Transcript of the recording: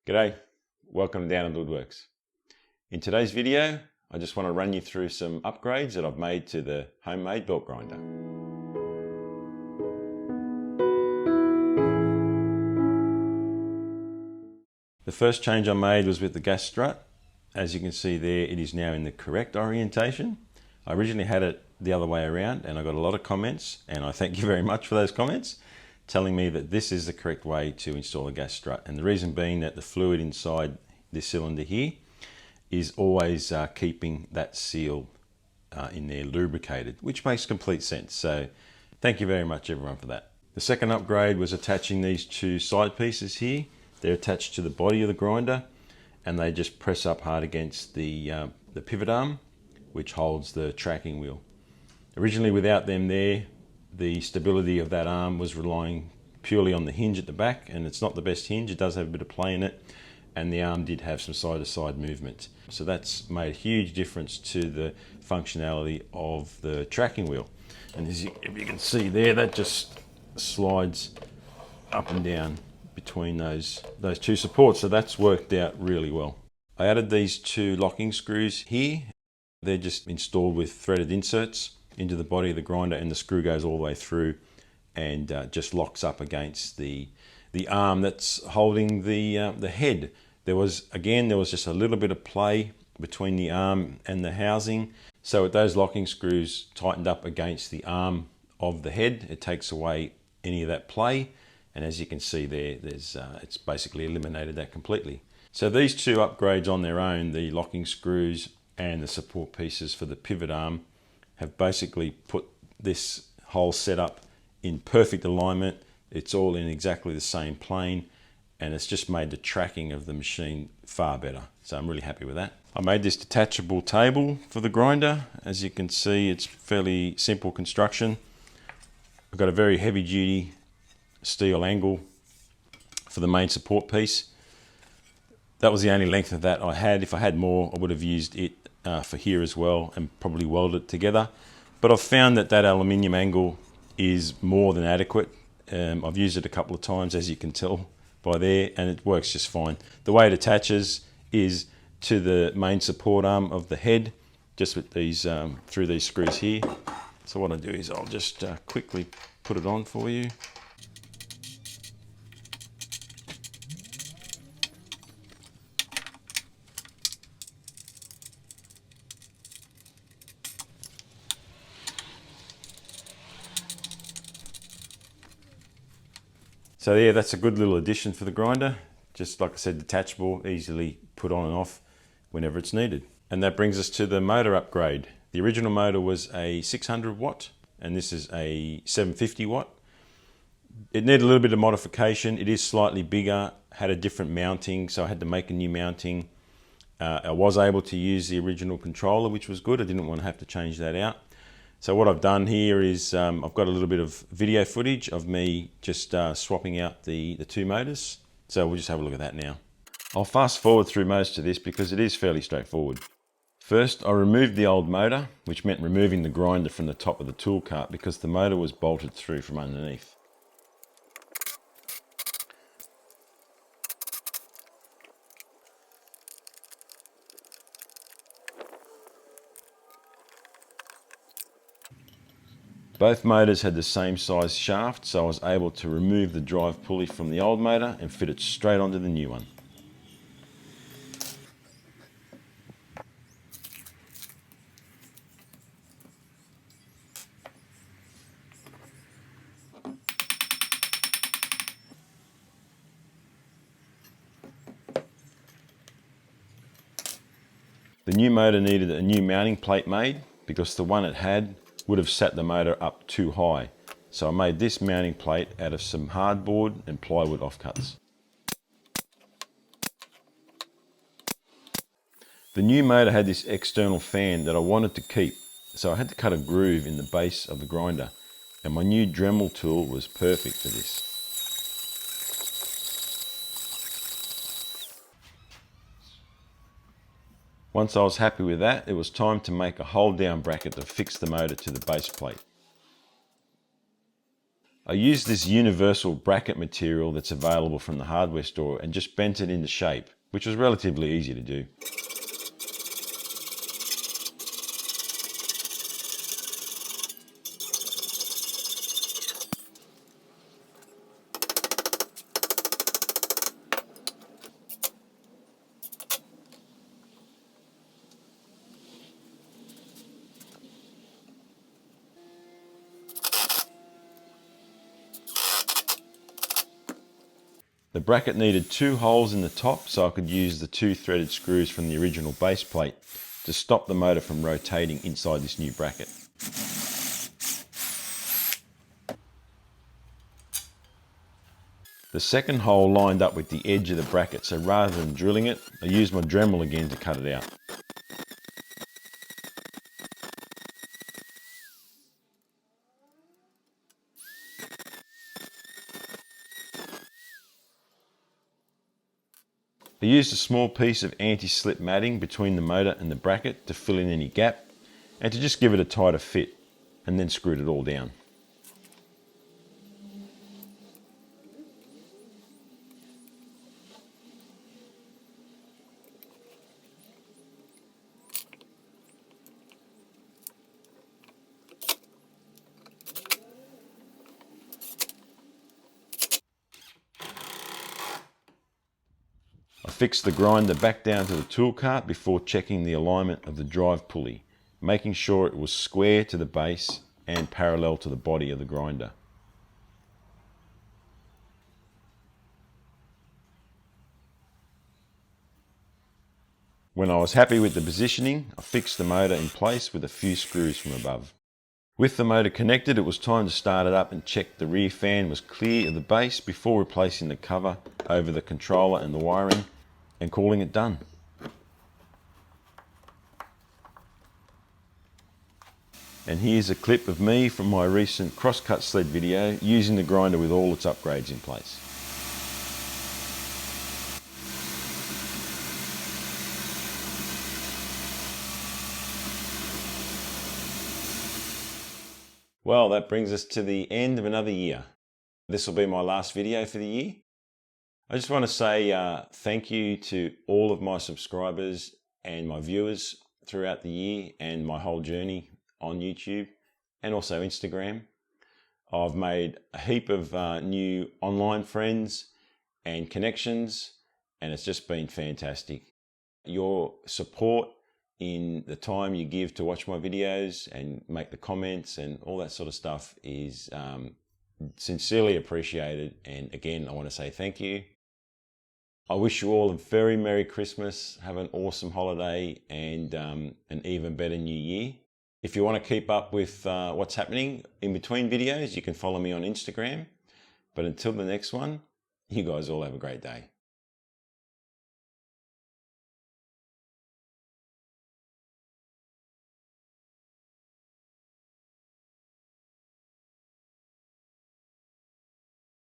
G'day, welcome to Untitled Woodworks. In today's video, I just want to run you through some upgrades that I've made to the homemade belt grinder. The first change I made was with the gas strut. As you can see there, it is now in the correct orientation. I originally had it the other way around and I got a lot of comments, and I thank you very much for those comments, telling me that this is the correct way to install a gas strut. And the reason being that the fluid inside this cylinder here is always keeping that seal in there lubricated, which makes complete sense. So thank you very much everyone for that. The second upgrade was attaching these two side pieces here. They're attached to the body of the grinder and they just press up hard against the pivot arm, which holds the tracking wheel. Originally without them there, the stability of that arm was relying purely on the hinge at the back, and it's not the best hinge. It does have a bit of play in it, and the arm did have some side-to-side movement. So that's made a huge difference to the functionality of the tracking wheel. And if you can see there, that just slides up and down between those two supports. So that's worked out really well. I added these two locking screws here. They're just installed with threaded inserts into the body of the grinder, and the screw goes all the way through and just locks up against the arm that's holding the head. There was just a little bit of play between the arm and the housing, so with those locking screws tightened up against the arm of the head, it takes away any of that play, and as you can see there, it's basically eliminated that completely. So these two upgrades on their own, the locking screws and the support pieces for the pivot arm, have basically put this whole setup in perfect alignment. It's all in exactly the same plane, and it's just made the tracking of the machine far better. So I'm really happy with that. I made this detachable table for the grinder. As you can see, it's fairly simple construction. I've got a very heavy duty steel angle for the main support piece. That was the only length of that I had. If I had more, I would have used it for here as well and probably welded it together. But I've found that aluminium angle is more than adequate. I've used it a couple of times, as you can tell by there, and it works just fine. The way it attaches is to the main support arm of the head, just with these through these screws here. So what I do is I'll just quickly put it on for you. So yeah, that's a good little addition for the grinder. Just like I said, detachable, easily put on and off whenever it's needed. And that brings us to the motor upgrade. The original motor was a 600 watt, and this is a 750 watt. It needed a little bit of modification. It is slightly bigger, had a different mounting, so I had to make a new mounting. I was able to use the original controller, which was good. I didn't want to have to change that out. So what I've done here is I've got a little bit of video footage of me just swapping out the two motors. So we'll just have a look at that now. I'll fast forward through most of this because it is fairly straightforward. First, I removed the old motor, which meant removing the grinder from the top of the tool cart because the motor was bolted through from underneath. Both motors had the same size shaft, so I was able to remove the drive pulley from the old motor and fit it straight onto the new one. The new motor needed a new mounting plate made because the one it had would have sat the motor up too high. So I made this mounting plate out of some hardboard and plywood offcuts. The new motor had this external fan that I wanted to keep, so I had to cut a groove in the base of the grinder, and my new Dremel tool was perfect for this. Once I was happy with that, it was time to make a hold down bracket to fix the motor to the base plate. I used this universal bracket material that's available from the hardware store and just bent it into shape, which was relatively easy to do. The bracket needed 2 holes in the top so I could use the 2 threaded screws from the original base plate to stop the motor from rotating inside this new bracket. The second hole lined up with the edge of the bracket, so rather than drilling it, I used my Dremel again to cut it out. I used a small piece of anti-slip matting between the motor and the bracket to fill in any gap and to just give it a tighter fit, and then screwed it all down. I fixed the grinder back down to the tool cart before checking the alignment of the drive pulley, making sure it was square to the base and parallel to the body of the grinder. When I was happy with the positioning, I fixed the motor in place with a few screws from above. With the motor connected, it was time to start it up and check the rear fan was clear of the base before replacing the cover over the controller and the wiring and calling it done. And here's a clip of me from my recent crosscut sled video using the grinder with all its upgrades in place. Well, that brings us to the end of another year. This will be my last video for the year. I just want to say thank you to all of my subscribers and my viewers throughout the year and my whole journey on YouTube and also Instagram. I've made a heap of new online friends and connections, and it's just been fantastic. Your support in the time you give to watch my videos and make the comments and all that sort of stuff is sincerely appreciated. And again, I want to say thank you. I wish you all a very Merry Christmas, have an awesome holiday, and an even better New Year. If you want to keep up with what's happening in between videos, you can follow me on Instagram. But until the next one, you guys all have a great day.